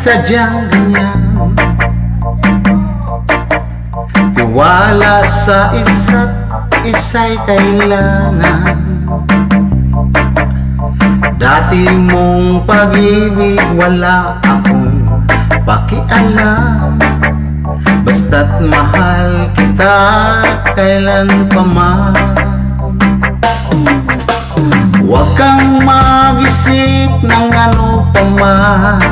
sadyang ganyan. Tiwala sa isa't isa'y kailangan. Dati mong pag-ibig wala akong pakialam. Basta't mahal kita kailan pa man. Huwag kang mag-isip ng ano pa man.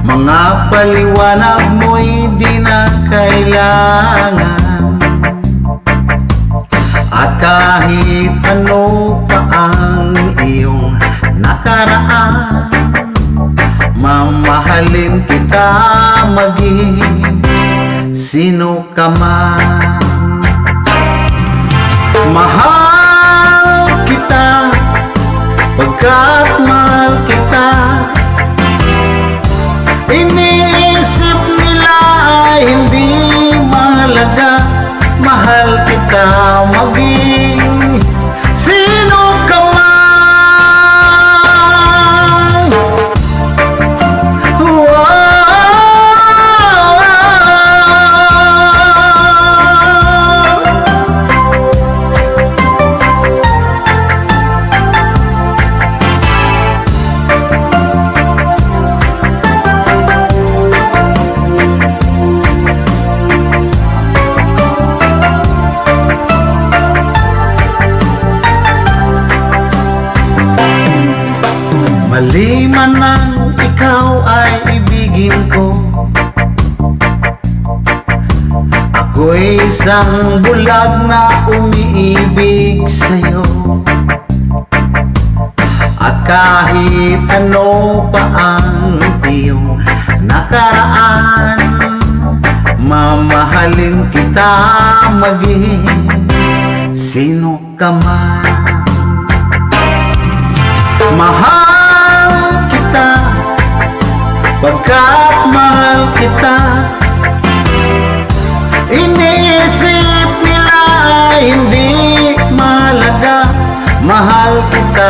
Mga paliwanag mo'y di na kailangan. At kahit ano pa ang iyong nakaraan, mamahalin kita maging sino ka man. Mahal kita pagkat mahal kita. Iniisip nila ay hindi mahalaga. Mahal kita maging sino ka man. Mali man ang ikaw ay ibigin ko. Ako'y isang bulag na umiibig sa'yo. At kahit ano pa ang iyong nakaraan, mamahalin kita maging sino ka man. Mahal kita pagkat mahal kita. Iniisip nila ay hindi mahalaga. Mahal kita